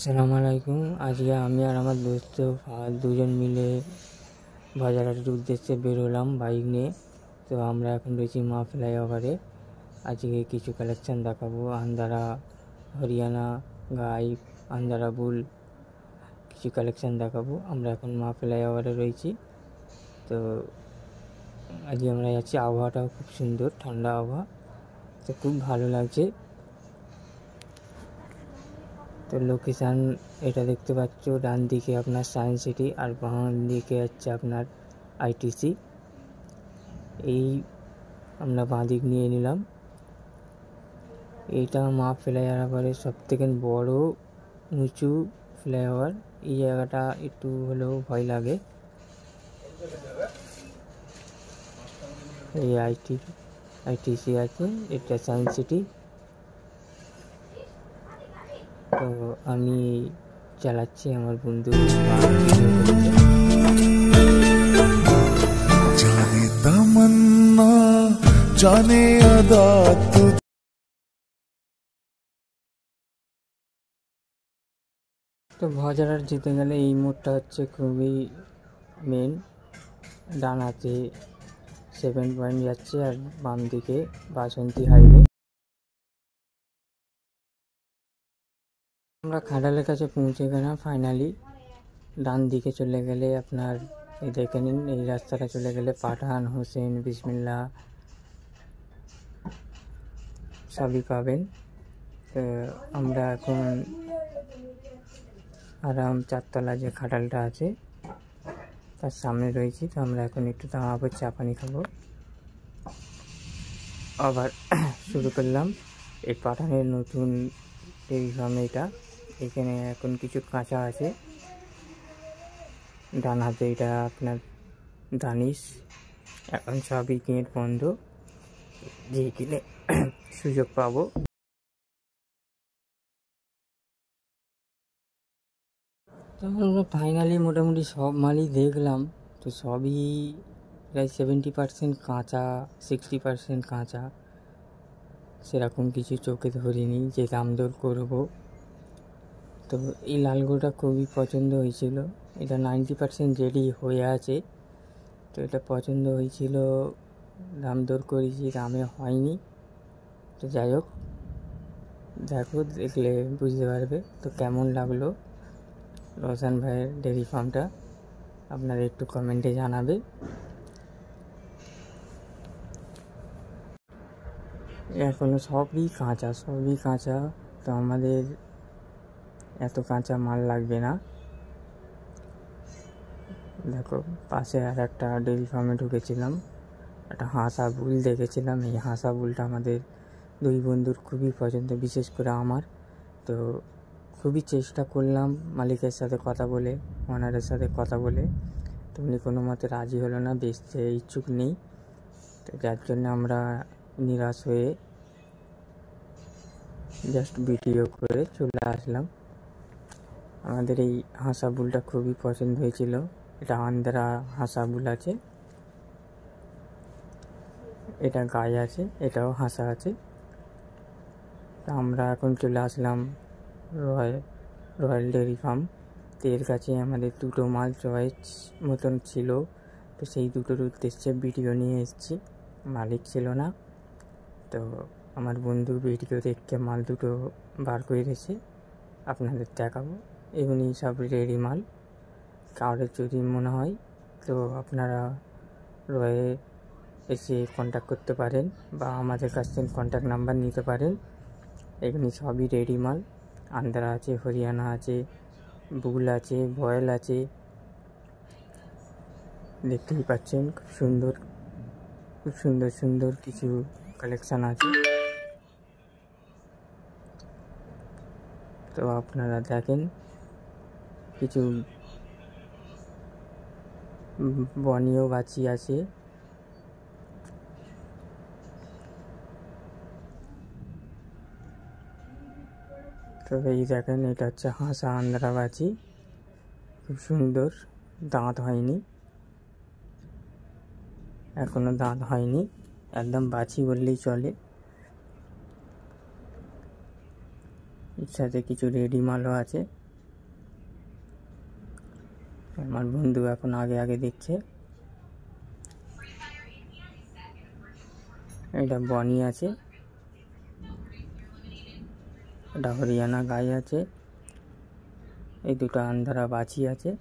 আসসালামু আলাইকুম। আজকে আমি আর আমার দোস্ত দুজন মিলে বাজারহাটের উদ্দেশ্যে বেরোলাম বাইক নিয়ে। তো আমরা এখন রয়েছি মা ফ্লাইওভারে। আজকে কিছু কালেকশান দেখাবো, আন্দারা, হরিয়ানা, গাই, আন্দারা বুল, কিছু কালেকশান দেখাবো। আমরা এখন মা ফ্লাইওভারে রয়েছি। তো আজকে আমরা যাচ্ছি, আবহাওয়াটাও খুব সুন্দর, ঠান্ডা আবহাওয়া, তো খুব ভালো লাগছে। তো লোকেশান এটা দেখতে পাচ্ছ, ডান দিকে আপনার সায়েন্স সিটি আর বাম দিকে হচ্ছে আপনার আইটিসি। এই আমরা বাঁ দিক নিয়ে নিলাম। এইটা মা ফ্লাইওভারের সব থেকে বড় উঁচু ফ্লাইওভার। এই জায়গাটা একটু হলেও ভয় লাগে। এই আইটিসি আছে, এটা সায়েন্স সিটি। তো আমি চালাচ্ছি, আমার বন্ধু जाने तमन्ना जाने अदा তো বাজারহাট যেতে গেলে এই মোড়টা হচ্ছে খুবই মেন। ডান হাতে 7 পয়েন্ট যাচ্ছে আর বাম দিকে বাসন্তী হাইওয়ে। আমরা খাটালের কাছে পৌঁছে গেলাম ফাইনালি। ডান দিকে চলে গেলে আপনার এই দেখে নিন, এই রাস্তাটা চলে গেলে পাঠান, হোসেন, বিসমিল্লা সবই পাবেন। তো আমরা এখন আরাম চারতলা যে খাটালটা আছে তার সামনে রয়েছি। তো আমরা এখন একটু দাঁড়াবো, চা পানি খাবো, আবার শুরু করলাম। এই পাঠানের নতুন টেলিগ্রাম এটা। এখানে এখন কিছু কাঁচা আছে। ডান হাতে এটা আপনার দানিশ। এখন সবই গেট বন্ধ, যে কিনে সুযোগ পাবো। তো আমরা ফাইনালি মোটামুটি সব মালই দেখলাম। তো সবই প্রায় 70% কাঁচা, 60% কাঁচা। সেরকম কিছু চোখে ধরিনি যে দাম দর করবো। তো এই লালগোটা খুবই পছন্দ হয়েছিল। এটা 90% রেডি হয়ে আছে। তো এটা পছন্দ হয়েছিল, দাম দর করেছি, দামে হয়নি। তো যাই হোক, দেখো, দেখলে বুঝতে পারবে। তো কেমন লাগলো রোশন ভাইয়ের ডেয়ারি ফার্মটা, আপনারা একটু কমেন্টে জানাবে। এখনও সবই কাঁচা। তো আমাদের এত কাঁচা মাল লাগবে না। দেখো, পাশে আর একটা ডেয়ারি ফার্মে ঢুকেছিলাম, একটা হাঁসা বুল দেখেছিলাম। এই হাঁসা বুলটা আমাদের দুই বন্ধুর খুবই পছন্দ, বিশেষ করে আমার। তো খুবই চেষ্টা করলাম মালিকের সাথে কথা বলে, ওনারের সাথে কথা বলে। তো উনি কোনো মতে রাজি হলো না, বেচতে ইচ্ছুক নেই। তো যার জন্য আমরা নিরাশ হয়ে জাস্ট ভিডিও করে চলে আসলাম। আমাদের এই হাঁসা বুলটা খুবই পছন্দ হয়েছিল। এটা আন্দ্রা হাঁসা বুল আছে, এটা গায়ে আছে, এটাও হাঁসা আছে। তা আমরা এখন চলে আসলাম রয়্যাল ডেয়ারি ফার্ম। তো এর কাছে আমাদের দুটো মাল চয়েস মতন ছিল। তো সেই দুটোর উদ্দেশ্যে ভিডিও নিয়ে এসেছি, মালিক ছিল না। তো আমার বন্ধু ভিডিও দেখে মাল দুটো বার করে দিয়েছে, আপনাদের দেখাবো। এমনি সব রেডি মাল। কারোর যদি মনে হয় তো আপনারা রয়ে এসে কন্ট্যাক্ট করতে পারেন, বা আমাদের কাছ থেকে কন্ট্যাক্ট নাম্বার নিতে পারেন। এখানে সবই রেডি মাল। আন্দ্রা আছে, হরিয়ানা আছে, বুল আছে, বয়েল আছে। দেখতেই পাচ্ছেন খুব সুন্দর কিছু কালেকশান আছে। তো আপনারা দেখেন, কিছু বনীয় বাছি আছে। তো এই দেখেন, এটা হচ্ছে হাঁসা আন্দ্রা বাছি, খুব সুন্দর। দাঁত হয়নি, এখনো দাঁত হয়নি, একদম বাছি বললেই চলে। এর সাথে কিছু রেডি মালও আছে। আমার বন্ধু এখন আগে আগে দেখছে। এটা বনি আছে, এটা হরিয়ানা গাই আছে, এই দুটো আন্ধারা বাছি আছে।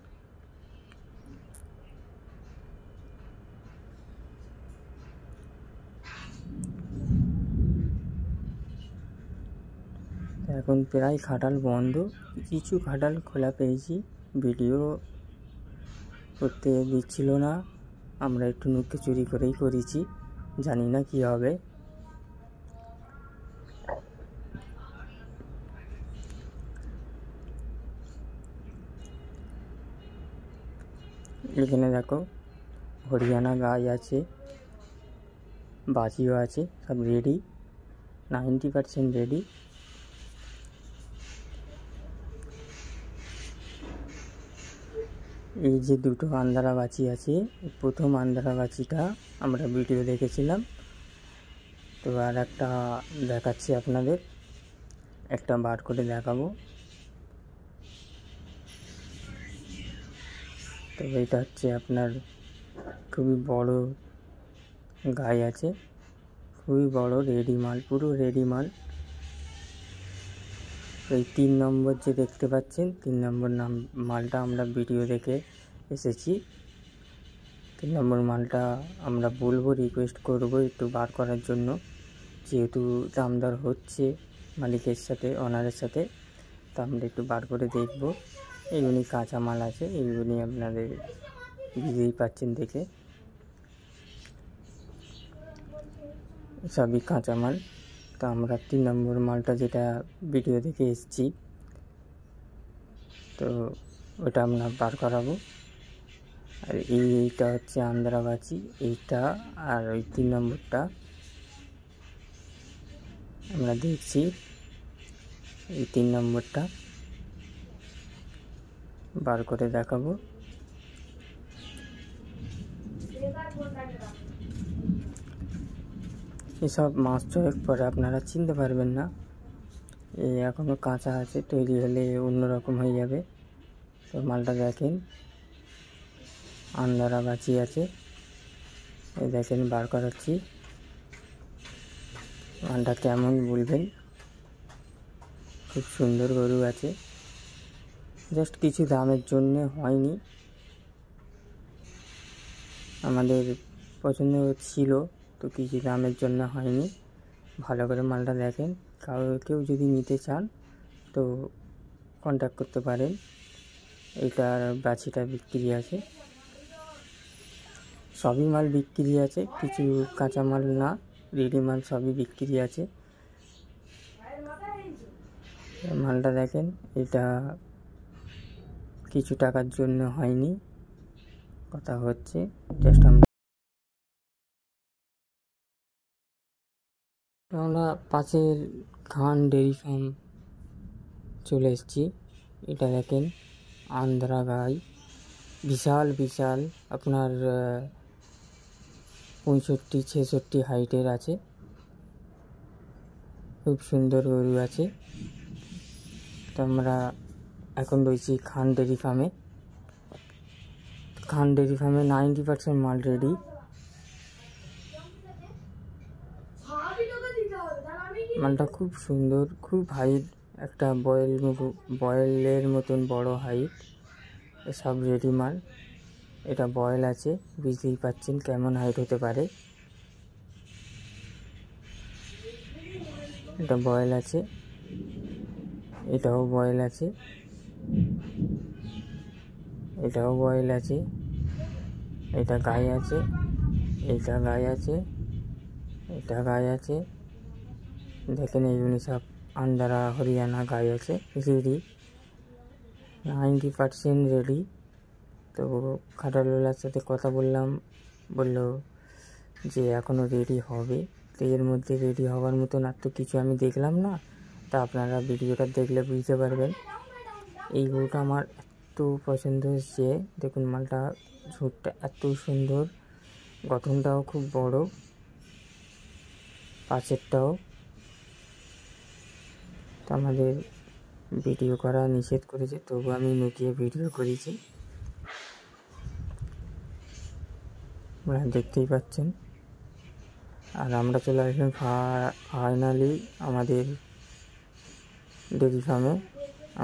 এখন প্রায় খাটাল বন্ধ, কিছু খাটাল খোলা পেয়েছি, ভিডিও করতে দিচ্ছিল না। আমরা একটু নুকে চুরি করেই করেছি, জানি না কি হবে। এখানে দেখো হরিয়ানা গাই আছে, বাজিও আছে, সব রেডি, 90% রেডি। এই যে দুটো আন্ধারা বাছি আছে, প্রথম আন্ধারা বাছিটা আমরা ভিডিও দেখেছিলাম, তো আর একটা দেখাচ্ছি আপনাদের, একটা বার করে দেখাবো। তো এটা হচ্ছে আপনার খুবই বড় গাই আছে, খুবই বড়, রেডি মাল, পুরো রেডি মাল। এই 3 নম্বর যে দেখতে পাচ্ছেন, 3 নম্বর মালটা আমরা ভিডিও দেখে এসেছি। 3 নম্বর মালটা আমরা বলবো, রিকোয়েস্ট করব একটু বার করার জন্য, যেহেতু দামদর হচ্ছে মালিকের সাথে, ওনারের সাথে, তো আমরা একটু বার করে দেখব। এইগুলি কাঁচা মাল আছে, এইগুলি আপনাদের বুঝতেই পাচ্ছেন দেখে, সবই কাঁচা মাল। তো আমরা 3 নম্বর মালটা যেটা ভিডিও দেখে এসেছি, তো ওটা আমরা বার করাবো। আর এইটা হচ্ছে আন্ধারা বাছি, এইটা আর ওই 3 নম্বরটা আমরা দেখছি। এই 3 নম্বরটা বার করে দেখাবো। এসব মাস ছয়েক পরে আপনারা চিনতে পারবেন না, এই এখনও কাঁচা আছে, তৈরি হলে অন্যরকম হয়ে যাবে। তো মালটা দেখেন, আন্ধারা বাছি আছে, এই দেখেন বার করাচ্ছি। মালটা কেমন বলবেন, খুব সুন্দর গরু আছে, জাস্ট কিছু দামের জন্য হয়নি, আমাদের পছন্দ ছিল, তো কিছু দামের জন্য হয়নি। ভালো করে মালটা দেখেন, কেউ যদি নিতে চান তো কন্ট্যাক্ট করতে পারেন। এইটার বাছিটা বিক্রি আছে, সবই মাল বিক্রি আছে, কিছু কাঁচা মাল না, রেডি মাল সবই বিক্রি আছে। মালটা দেখেন, এটা কিছু টাকার জন্য হয়নি, কথা হচ্ছে জাস্ট আমরা পাশের খান ডেয়ারি ফার্ম চলে এসেছি। এটা দেখেন আন্ধ্রা গাই, বিশাল বিশাল, আপনার 65-66 হাইটের আছে, খুব সুন্দর গরু আছে। তো আমরা এখন রয়েছি খান ডেয়ারি ফার্মে। খান ডেয়ারি ফার্মে 90% মাল রেডি। মালটা খুব সুন্দর, খুব হাইট, একটা বয়েলের মতন বড় হাইট, সব রেডি মাল। এটা বয়েল আছে, বুঝতেই পাচ্ছেন কেমন হাইট হতে পারে। এটা বয়েল আছে, এটাও বয়েল আছে, এটাও বয়েল আছে, এটা গায়ে আছে, এটা গায়ে আছে, এটা গায়ে আছে। দেখেন এইগুলি সব আন্ধারা হরিয়ানা গায়ে আছে, রেডি, 90% রেডি। তো খাটালওয়ালার সাথে কথা বললাম, বললো যে এখনও রেডি হবে। তো এর মধ্যে রেডি হওয়ার মতন আর তো কিছু আমি দেখলাম না, তা আপনারা ভিডিওটা দেখলে বুঝতে পারবেন। এই গরুটা আমার এত পছন্দ হচ্ছে, দেখুন মালটা, ঝুটটা এত সুন্দর, গঠনটাও খুব বড়, পাশেরটাও। তো আমাদের ভিডিও করা নিষেধ করেছে, তবু আমি লুকিয়ে ভিডিও করেছি। আপনারা দেখতেই পাচ্ছেন। আর আমরা চলে আসলাম ফাইনালি আমাদের ডেরি ফার্মে,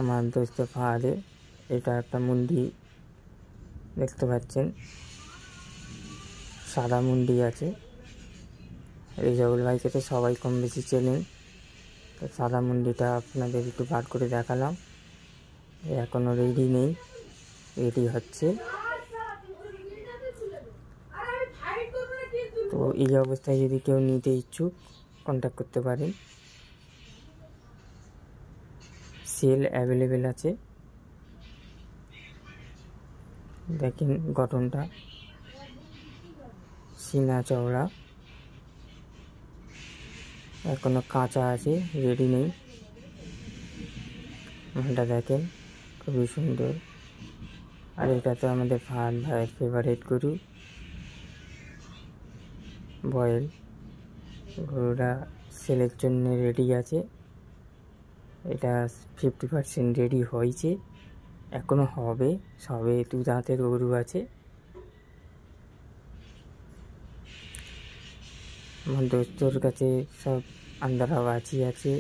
আমার দোস্ত ফাহাদে। এটা একটা মুন্ডি দেখতে পাচ্ছেন, সাদা মুন্ডি আছে। রেজাউল ভাইকে তো সবাই কম বেশি চেনেন, তো সাদা মুন্ডিটা আপনাদের একটু বার করে দেখালাম। এখনও রেডি নেই, রেডি হচ্ছে। তো এই অবস্থায় যদি কেউ নিতে ইচ্ছুক কন্ট্যাক্ট করতে পারেন। সেল অ্যাভেলেবেল আছে। দেখেন গঠনটা, সিনা চওড়া, এখনো কাঁচা আছে, রেডি নেই। মালটা দেখেন খুবই সুন্দর। আর এটা তো আমাদের ফাহাদ ভাইয়ের ফেভারিট গরু বয়েল। গরুটা সেলের জন্য রেডি আছে। এটা 50% রেডি হয়েছে, এখনো হবে, সবে 2 দাঁতের গরু আছে। আমার দোস্তর কাছে সব আন্দারা বাছি আছে।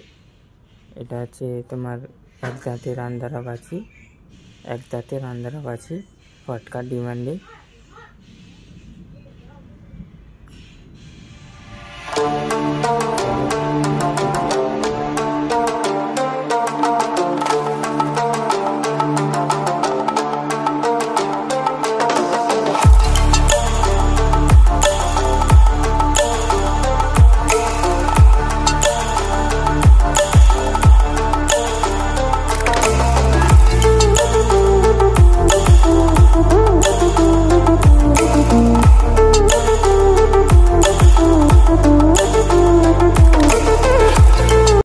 এটা আছে তোমার 1 দাঁতের আন্দারা বাছি, 1 দাঁতের আন্দারা বাছি ফটকার ডিমান্ডে।